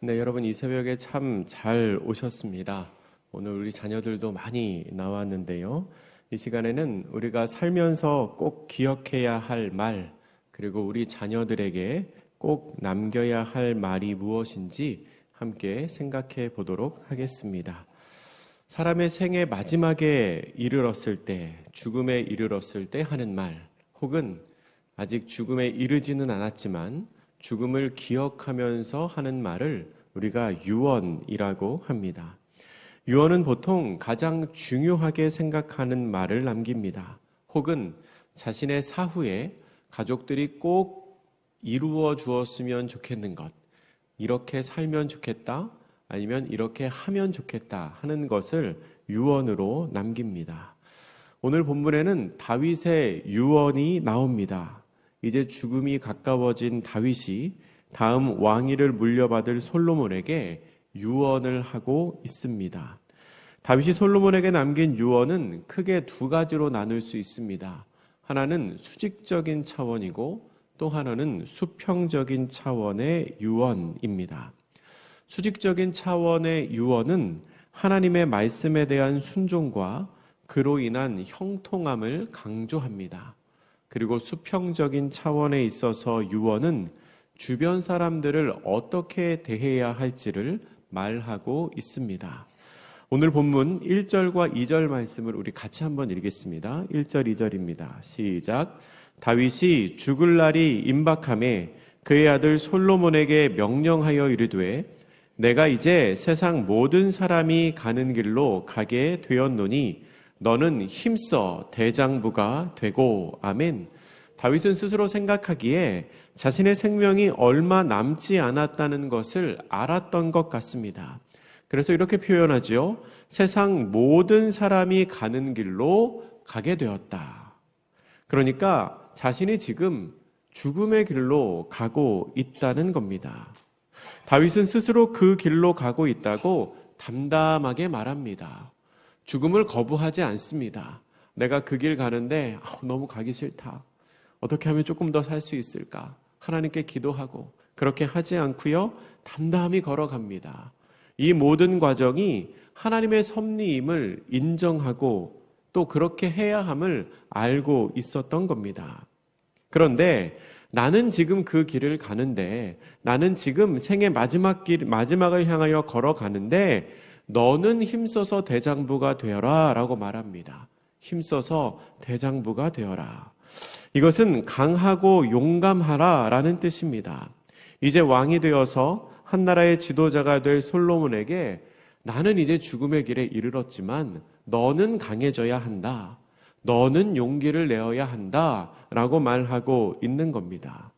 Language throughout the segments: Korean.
네, 여러분 이 새벽에 참 잘 오셨습니다. 오늘 우리 자녀들도 많이 나왔는데요. 이 시간에는 우리가 살면서 꼭 기억해야 할 말, 그리고 우리 자녀들에게 꼭 남겨야 할 말이 무엇인지 함께 생각해 보도록 하겠습니다. 사람의 생의 마지막에 이르렀을 때, 죽음에 이르렀을 때 하는 말, 혹은 아직 죽음에 이르지는 않았지만 죽음을 기억하면서 하는 말을 우리가 유언이라고 합니다. 유언은 보통 가장 중요하게 생각하는 말을 남깁니다. 혹은 자신의 사후에 가족들이 꼭 이루어 주었으면 좋겠는 것, 이렇게 살면 좋겠다, 아니면 이렇게 하면 좋겠다 하는 것을 유언으로 남깁니다. 오늘 본문에는 다윗의 유언이 나옵니다. 이제 죽음이 가까워진 다윗이 다음 왕위를 물려받을 솔로몬에게 유언을 하고 있습니다. 다윗이 솔로몬에게 남긴 유언은 크게 두 가지로 나눌 수 있습니다. 하나는 수직적인 차원이고 또 하나는 수평적인 차원의 유언입니다. 수직적인 차원의 유언은 하나님의 말씀에 대한 순종과 그로 인한 형통함을 강조합니다. 그리고 수평적인 차원에 있어서 유언은 주변 사람들을 어떻게 대해야 할지를 말하고 있습니다. 오늘 본문 1절과 2절 말씀을 우리 같이 한번 읽겠습니다. 1절, 2절입니다. 시작. 다윗이 죽을 날이 임박하매 그의 아들 솔로몬에게 명령하여 이르되 내가 이제 세상 모든 사람이 가는 길로 가게 되었노니 너는 힘써 대장부가 되고. 아멘. 다윗은 스스로 생각하기에 자신의 생명이 얼마 남지 않았다는 것을 알았던 것 같습니다. 그래서 이렇게 표현하죠. 세상 모든 사람이 가는 길로 가게 되었다. 그러니까 자신이 지금 죽음의 길로 가고 있다는 겁니다. 다윗은 스스로 그 길로 가고 있다고 담담하게 말합니다. 죽음을 거부하지 않습니다. 내가 그 길 가는데 너무 가기 싫다. 어떻게 하면 조금 더 살 수 있을까? 하나님께 기도하고 그렇게 하지 않고요. 담담히 걸어갑니다. 이 모든 과정이 하나님의 섭리임을 인정하고 또 그렇게 해야 함을 알고 있었던 겁니다. 그런데 나는 지금 그 길을 가는데, 나는 지금 생의 마지막을 향하여 걸어가는데 너는 힘써서 대장부가 되어라 라고 말합니다. 힘써서 대장부가 되어라. 이것은 강하고 용감하라 라는 뜻입니다. 이제 왕이 되어서 한 나라의 지도자가 될 솔로몬에게 나는 이제 죽음의 길에 이르렀지만 너는 강해져야 한다. 너는 용기를 내어야 한다 라고 말하고 있는 겁니다.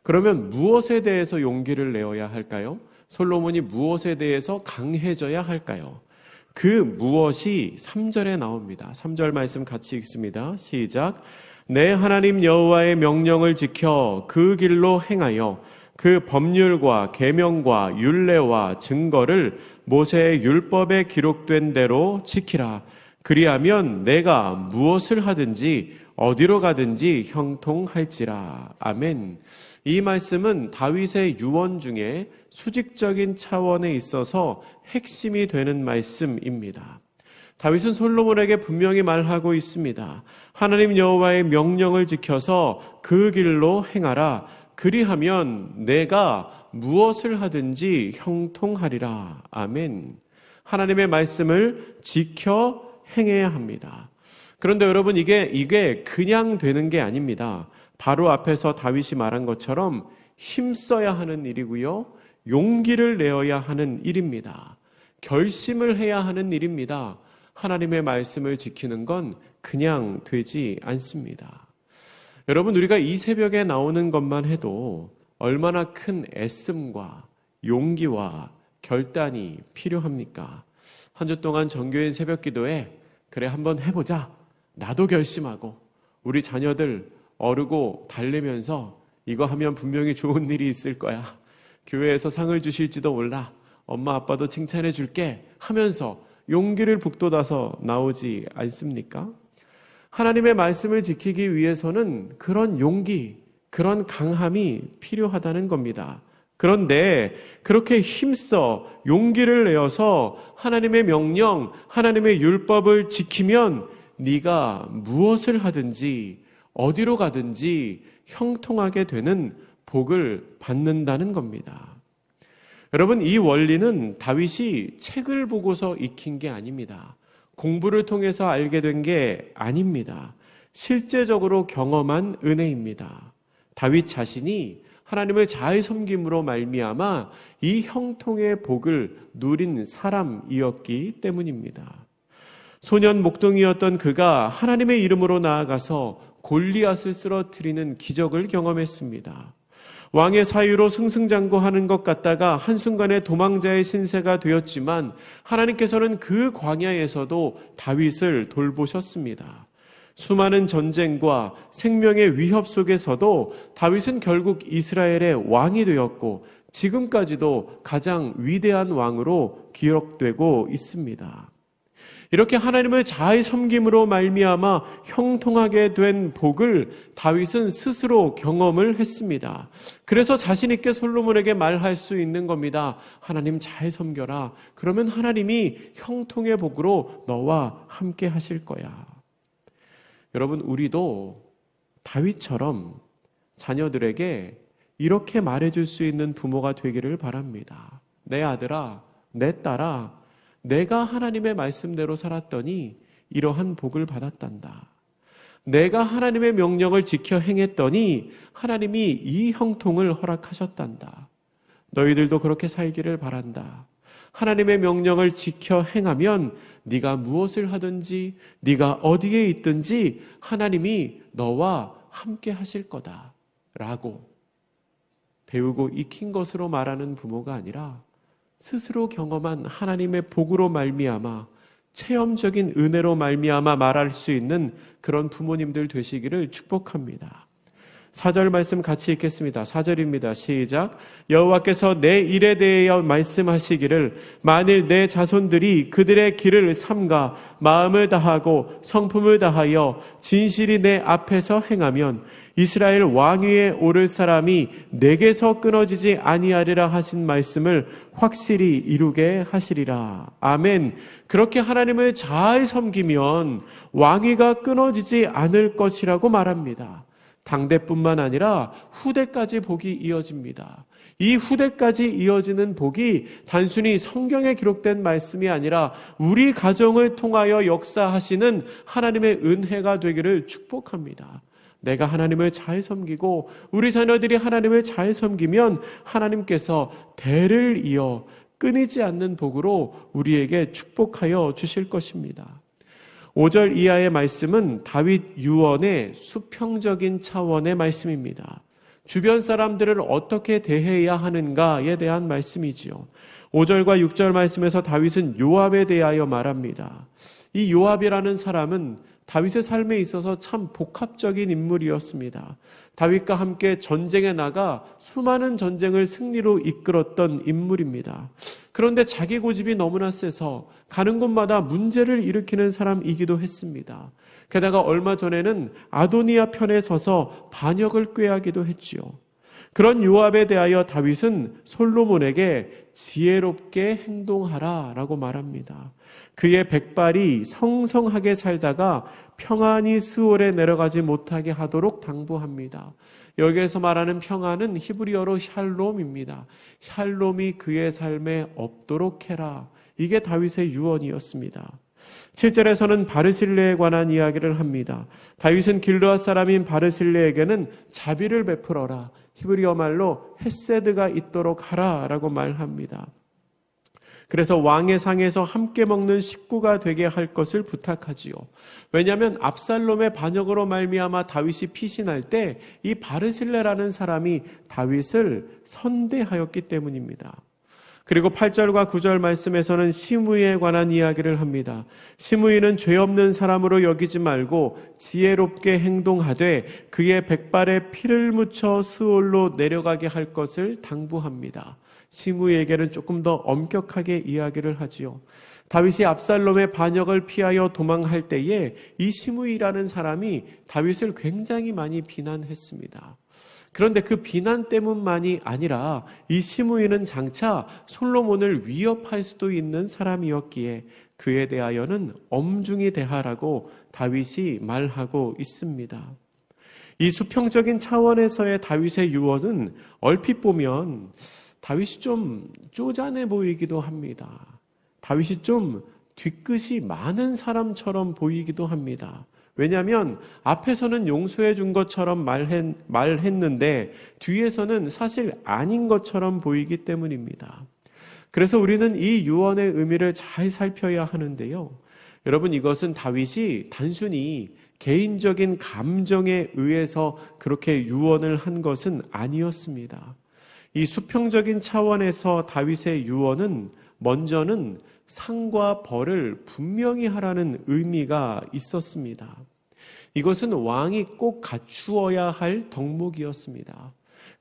그러면 무엇에 대해서 용기를 내어야 할까요? 솔로몬이 무엇에 대해서 강해져야 할까요? 그 무엇이 3절에 나옵니다. 3절 말씀 같이 읽습니다. 시작. 내 하나님 여호와의 명령을 지켜 그 길로 행하여 그 법률과 계명과 율례와 증거를 모세의 율법에 기록된 대로 지키라. 그리하면 내가 무엇을 하든지 어디로 가든지 형통할지라. 아멘. 이 말씀은 다윗의 유언 중에 수직적인 차원에 있어서 핵심이 되는 말씀입니다. 다윗은 솔로몬에게 분명히 말하고 있습니다. 하나님 여호와의 명령을 지켜서 그 길로 행하라. 그리하면 내가 무엇을 하든지 형통하리라. 아멘. 하나님의 말씀을 지켜 행해야 합니다. 그런데 여러분 이게 그냥 되는 게 아닙니다. 바로 앞에서 다윗이 말한 것처럼 힘써야 하는 일이고요. 용기를 내어야 하는 일입니다. 결심을 해야 하는 일입니다. 하나님의 말씀을 지키는 건 그냥 되지 않습니다. 여러분, 우리가 이 새벽에 나오는 것만 해도 얼마나 큰 애씀과 용기와 결단이 필요합니까? 한 주 동안 정교인 새벽 기도에 그래 한번 해보자. 나도 결심하고 우리 자녀들 어르고 달래면서 이거 하면 분명히 좋은 일이 있을 거야. 교회에서 상을 주실지도 몰라. 엄마 아빠도 칭찬해 줄게 하면서 용기를 북돋아서 나오지 않습니까? 하나님의 말씀을 지키기 위해서는 그런 용기, 그런 강함이 필요하다는 겁니다. 그런데 그렇게 힘써 용기를 내어서 하나님의 명령, 하나님의 율법을 지키면 네가 무엇을 하든지 어디로 가든지 형통하게 되는 복을 받는다는 겁니다. 여러분, 이 원리는 다윗이 책을 보고서 익힌 게 아닙니다. 공부를 통해서 알게 된 게 아닙니다. 실제적으로 경험한 은혜입니다. 다윗 자신이 하나님을 잘 섬김으로 말미암아 이 형통의 복을 누린 사람이었기 때문입니다. 소년 목동이었던 그가 하나님의 이름으로 나아가서 골리앗을 쓰러뜨리는 기적을 경험했습니다. 왕의 사유로 승승장구하는 것 같다가 한순간에 도망자의 신세가 되었지만 하나님께서는 그 광야에서도 다윗을 돌보셨습니다. 수많은 전쟁과 생명의 위협 속에서도 다윗은 결국 이스라엘의 왕이 되었고 지금까지도 가장 위대한 왕으로 기록되고 있습니다. 이렇게 하나님을 잘 섬김으로 말미암아 형통하게 된 복을 다윗은 스스로 경험을 했습니다. 그래서 자신 있게 솔로몬에게 말할 수 있는 겁니다. 하나님 잘 섬겨라. 그러면 하나님이 형통의 복으로 너와 함께 하실 거야. 여러분, 우리도 다윗처럼 자녀들에게 이렇게 말해줄 수 있는 부모가 되기를 바랍니다. 내 아들아, 내 딸아, 내가 하나님의 말씀대로 살았더니 이러한 복을 받았단다. 내가 하나님의 명령을 지켜 행했더니 하나님이 이 형통을 허락하셨단다. 너희들도 그렇게 살기를 바란다. 하나님의 명령을 지켜 행하면 네가 무엇을 하든지 네가 어디에 있든지 하나님이 너와 함께 하실 거다 라고 배우고 익힌 것으로 말하는 부모가 아니라 스스로 경험한 하나님의 복으로 말미암아 체험적인 은혜로 말미암아 말할 수 있는 그런 부모님들 되시기를 축복합니다. 4절 말씀 같이 읽겠습니다. 4절입니다. 시작. 여호와께서 내 일에 대하여 말씀하시기를 만일 내 자손들이 그들의 길을 삼가 마음을 다하고 성품을 다하여 진실이 내 앞에서 행하면 이스라엘 왕위에 오를 사람이 내게서 끊어지지 아니하리라 하신 말씀을 확실히 이루게 하시리라. 아멘. 그렇게 하나님을 잘 섬기면 왕위가 끊어지지 않을 것이라고 말합니다. 당대뿐만 아니라 후대까지 복이 이어집니다. 이 후대까지 이어지는 복이 단순히 성경에 기록된 말씀이 아니라 우리 가정을 통하여 역사하시는 하나님의 은혜가 되기를 축복합니다. 내가 하나님을 잘 섬기고 우리 자녀들이 하나님을 잘 섬기면 하나님께서 대를 이어 끊이지 않는 복으로 우리에게 축복하여 주실 것입니다. 5절 이하의 말씀은 다윗 유언의 수평적인 차원의 말씀입니다. 주변 사람들을 어떻게 대해야 하는가에 대한 말씀이지요. 5절과 6절 말씀에서 다윗은 요압에 대하여 말합니다. 이 요압이라는 사람은 다윗의 삶에 있어서 참 복합적인 인물이었습니다. 다윗과 함께 전쟁에 나가 수많은 전쟁을 승리로 이끌었던 인물입니다. 그런데 자기 고집이 너무나 세서 가는 곳마다 문제를 일으키는 사람이기도 했습니다. 게다가 얼마 전에는 아도니아 편에 서서 반역을 꾀하기도 했지요. 그런 요압에 대하여 다윗은 솔로몬에게 지혜롭게 행동하라 라고 말합니다. 그의 백발이 성성하게 살다가 평안히 스올에 내려가지 못하게 하도록 당부합니다. 여기에서 말하는 평안은 히브리어로 샬롬입니다. 샬롬이 그의 삶에 없도록 해라. 이게 다윗의 유언이었습니다. 7절에서는 바르실레에 관한 이야기를 합니다. 다윗은 길르앗 사람인 바르실레에게는 자비를 베풀어라. 히브리어 말로 헤세드가 있도록 하라 라고 말합니다. 그래서 왕의 상에서 함께 먹는 식구가 되게 할 것을 부탁하지요. 왜냐하면 압살롬의 반역으로 말미암아 다윗이 피신할 때 이 바르실레라는 사람이 다윗을 선대하였기 때문입니다. 그리고 8절과 9절 말씀에서는 시므이에 관한 이야기를 합니다. 시므이는 죄 없는 사람으로 여기지 말고 지혜롭게 행동하되 그의 백발에 피를 묻혀 스올로 내려가게 할 것을 당부합니다. 시므이에게는 조금 더 엄격하게 이야기를 하지요. 다윗이 압살롬의 반역을 피하여 도망할 때에 이 시므이라는 사람이 다윗을 굉장히 많이 비난했습니다. 그런데 그 비난 때문만이 아니라 이 시므이는 장차 솔로몬을 위협할 수도 있는 사람이었기에 그에 대하여는 엄중히 대하라고 다윗이 말하고 있습니다. 이 수평적인 차원에서의 다윗의 유언은 얼핏 보면 다윗이 좀 쪼잔해 보이기도 합니다. 다윗이 좀 뒤끝이 많은 사람처럼 보이기도 합니다. 왜냐하면 앞에서는 용서해 준 것처럼 말했는데 뒤에서는 사실 아닌 것처럼 보이기 때문입니다. 그래서 우리는 이 유언의 의미를 잘 살펴야 하는데요. 여러분, 이것은 다윗이 단순히 개인적인 감정에 의해서 그렇게 유언을 한 것은 아니었습니다. 이 수평적인 차원에서 다윗의 유언은 먼저는 상과 벌을 분명히 하라는 의미가 있었습니다. 이것은 왕이 꼭 갖추어야 할 덕목이었습니다.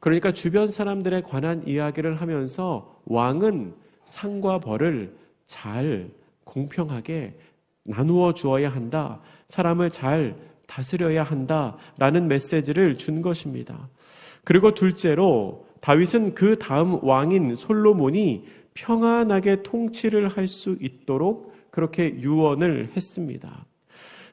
그러니까 주변 사람들에 관한 이야기를 하면서 왕은 상과 벌을 잘 공평하게 나누어 주어야 한다. 사람을 잘 다스려야 한다라는 메시지를 준 것입니다. 그리고 둘째로 다윗은 그 다음 왕인 솔로몬이 평안하게 통치를 할 수 있도록 그렇게 유언을 했습니다.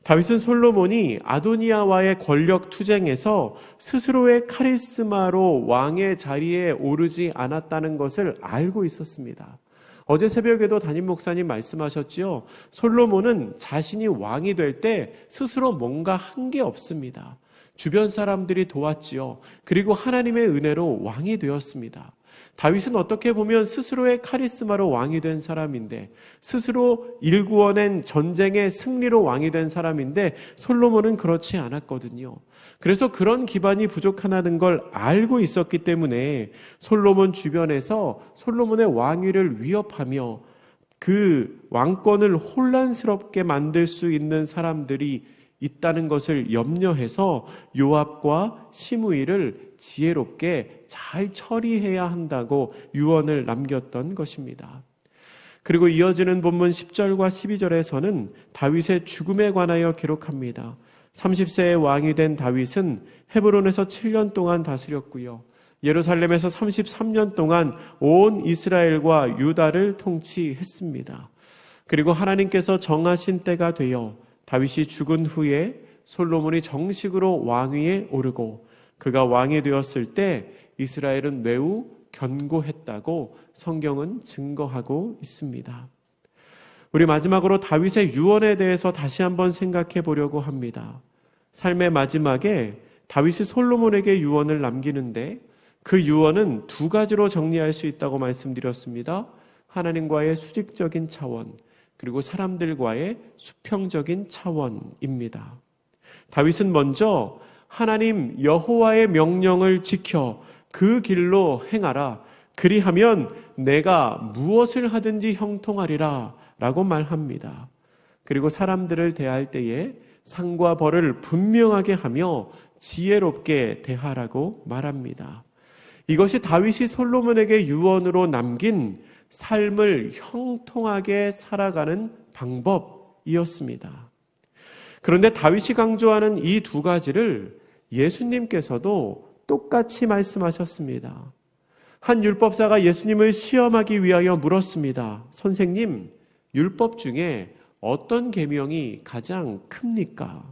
다윗은 솔로몬이 아도니아와의 권력 투쟁에서 스스로의 카리스마로 왕의 자리에 오르지 않았다는 것을 알고 있었습니다. 어제 새벽에도 담임 목사님 말씀하셨지요. 솔로몬은 자신이 왕이 될 때 스스로 뭔가 한 게 없습니다. 주변 사람들이 도왔지요. 그리고 하나님의 은혜로 왕이 되었습니다. 다윗은 어떻게 보면 스스로의 카리스마로 왕이 된 사람인데, 스스로 일구어낸 전쟁의 승리로 왕이 된 사람인데 솔로몬은 그렇지 않았거든요. 그래서 그런 기반이 부족하다는 걸 알고 있었기 때문에 솔로몬 주변에서 솔로몬의 왕위를 위협하며 그 왕권을 혼란스럽게 만들 수 있는 사람들이 있다는 것을 염려해서 요압과 시므이를 지혜롭게 잘 처리해야 한다고 유언을 남겼던 것입니다. 그리고 이어지는 본문 10절과 12절에서는 다윗의 죽음에 관하여 기록합니다. 30세의 왕이 된 다윗은 헤브론에서 7년 동안 다스렸고요. 예루살렘에서 33년 동안 온 이스라엘과 유다를 통치했습니다. 그리고 하나님께서 정하신 때가 되어 다윗이 죽은 후에 솔로몬이 정식으로 왕위에 오르고 그가 왕이 되었을 때 이스라엘은 매우 견고했다고 성경은 증거하고 있습니다. 우리 마지막으로 다윗의 유언에 대해서 다시 한번 생각해 보려고 합니다. 삶의 마지막에 다윗이 솔로몬에게 유언을 남기는데 그 유언은 두 가지로 정리할 수 있다고 말씀드렸습니다. 하나님과의 수직적인 차원, 그리고 사람들과의 수평적인 차원입니다. 다윗은 먼저 하나님 여호와의 명령을 지켜 그 길로 행하라. 그리하면 내가 무엇을 하든지 형통하리라 라고 말합니다. 그리고 사람들을 대할 때에 상과 벌을 분명하게 하며 지혜롭게 대하라고 말합니다. 이것이 다윗이 솔로몬에게 유언으로 남긴 삶을 형통하게 살아가는 방법이었습니다. 그런데 다윗이 강조하는 이 두 가지를 예수님께서도 똑같이 말씀하셨습니다. 한 율법사가 예수님을 시험하기 위하여 물었습니다. 선생님, 율법 중에 어떤 계명이 가장 큽니까?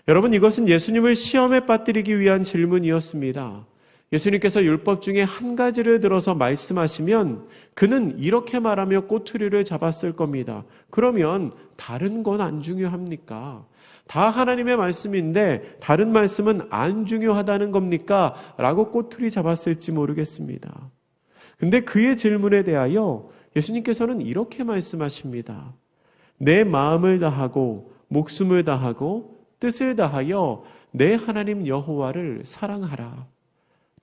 여러분, 이것은 예수님을 시험에 빠뜨리기 위한 질문이었습니다. 예수님께서 율법 중에 한 가지를 들어서 말씀하시면 그는 이렇게 말하며 꼬투리를 잡았을 겁니다. 그러면 다른 건 안 중요합니까? 다 하나님의 말씀인데 다른 말씀은 안 중요하다는 겁니까? 라고 꼬투리 잡았을지 모르겠습니다. 근데 그의 질문에 대하여 예수님께서는 이렇게 말씀하십니다. 내 마음을 다하고 목숨을 다하고 뜻을 다하여 내 하나님 여호와를 사랑하라.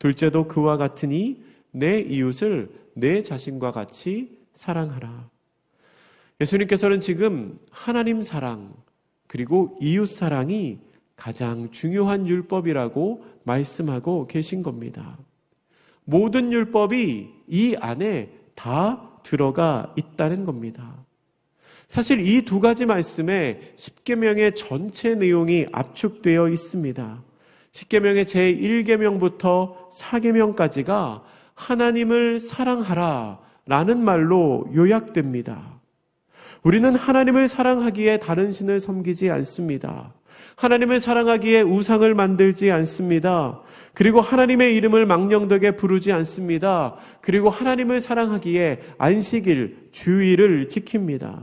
둘째도 그와 같으니 내 이웃을 내 자신과 같이 사랑하라. 예수님께서는 지금 하나님 사랑 그리고 이웃 사랑이 가장 중요한 율법이라고 말씀하고 계신 겁니다. 모든 율법이 이 안에 다 들어가 있다는 겁니다. 사실 이 두 가지 말씀에 십계명의 전체 내용이 압축되어 있습니다. 십계명의 제1계명부터 4계명까지가 하나님을 사랑하라 라는 말로 요약됩니다. 우리는 하나님을 사랑하기에 다른 신을 섬기지 않습니다. 하나님을 사랑하기에 우상을 만들지 않습니다. 그리고 하나님의 이름을 망령되게 부르지 않습니다. 그리고 하나님을 사랑하기에 안식일, 주일을 지킵니다.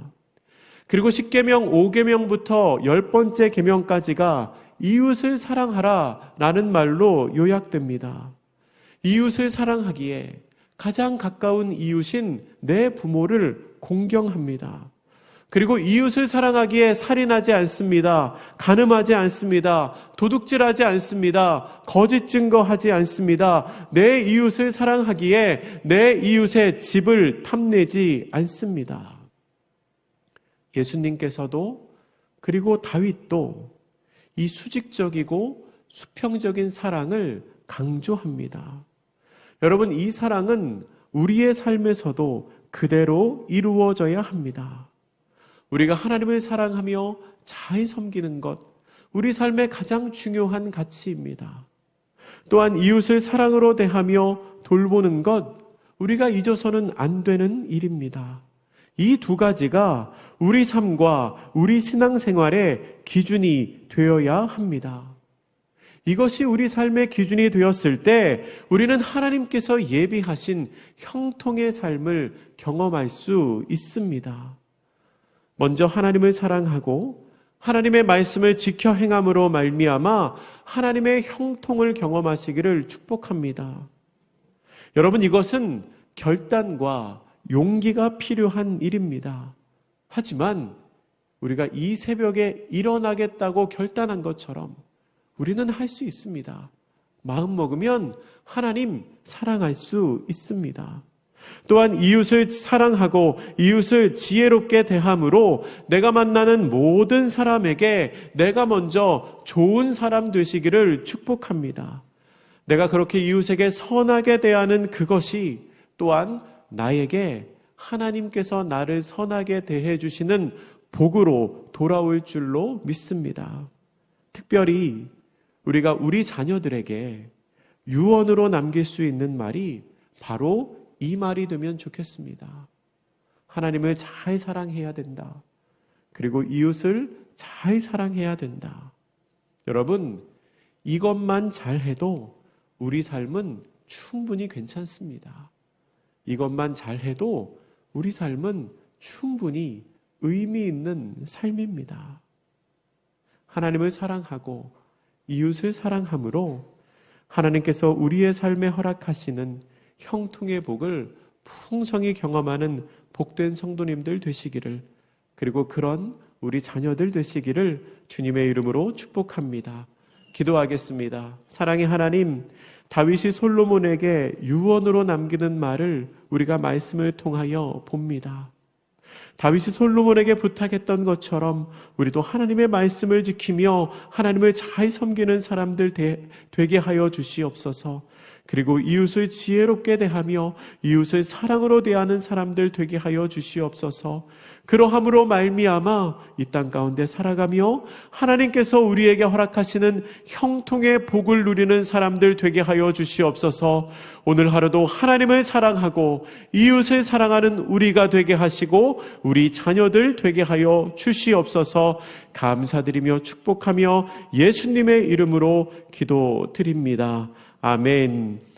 그리고 십계명 5계명부터 10번째 계명까지가 이웃을 사랑하라 라는 말로 요약됩니다. 이웃을 사랑하기에 가장 가까운 이웃인 내 부모를 공경합니다. 그리고 이웃을 사랑하기에 살인하지 않습니다. 간음하지 않습니다. 도둑질하지 않습니다. 거짓 증거하지 않습니다. 내 이웃을 사랑하기에 내 이웃의 집을 탐내지 않습니다. 예수님께서도 그리고 다윗도 이 수직적이고 수평적인 사랑을 강조합니다. 여러분, 이 사랑은 우리의 삶에서도 그대로 이루어져야 합니다. 우리가 하나님을 사랑하며 잘 섬기는 것, 우리 삶의 가장 중요한 가치입니다. 또한 이웃을 사랑으로 대하며 돌보는 것, 우리가 잊어서는 안 되는 일입니다. 이 두 가지가 우리 삶과 우리 신앙생활의 기준이 되어야 합니다. 이것이 우리 삶의 기준이 되었을 때 우리는 하나님께서 예비하신 형통의 삶을 경험할 수 있습니다. 먼저 하나님을 사랑하고 하나님의 말씀을 지켜 행함으로 말미암아 하나님의 형통을 경험하시기를 축복합니다. 여러분, 이것은 결단과 용기가 필요한 일입니다. 하지만 우리가 이 새벽에 일어나겠다고 결단한 것처럼 우리는 할 수 있습니다. 마음 먹으면 하나님 사랑할 수 있습니다. 또한 이웃을 사랑하고 이웃을 지혜롭게 대함으로 내가 만나는 모든 사람에게 내가 먼저 좋은 사람 되시기를 축복합니다. 내가 그렇게 이웃에게 선하게 대하는 그것이 또한 나에게 하나님께서 나를 선하게 대해 주시는 복으로 돌아올 줄로 믿습니다. 특별히 우리가 우리 자녀들에게 유언으로 남길 수 있는 말이 바로 이 말이 되면 좋겠습니다. 하나님을 잘 사랑해야 된다. 그리고 이웃을 잘 사랑해야 된다. 여러분, 이것만 잘해도 우리 삶은 충분히 괜찮습니다. 이것만 잘해도 우리 삶은 충분히 의미 있는 삶입니다. 하나님을 사랑하고 이웃을 사랑함으로 하나님께서 우리의 삶에 허락하시는 형통의 복을 풍성히 경험하는 복된 성도님들 되시기를, 그리고 그런 우리 자녀들 되시기를 주님의 이름으로 축복합니다. 기도하겠습니다. 사랑의 하나님, 다윗이 솔로몬에게 유언으로 남기는 말을 우리가 말씀을 통하여 봅니다. 다윗이 솔로몬에게 부탁했던 것처럼 우리도 하나님의 말씀을 지키며 하나님을 잘 섬기는 사람들 되게 하여 주시옵소서. 그리고 이웃을 지혜롭게 대하며 이웃을 사랑으로 대하는 사람들 되게 하여 주시옵소서. 그러함으로 말미암아 이 땅 가운데 살아가며 하나님께서 우리에게 허락하시는 형통의 복을 누리는 사람들 되게 하여 주시옵소서. 오늘 하루도 하나님을 사랑하고 이웃을 사랑하는 우리가 되게 하시고 우리 자녀들 되게 하여 주시옵소서. 감사드리며 축복하며 예수님의 이름으로 기도드립니다. 아멘.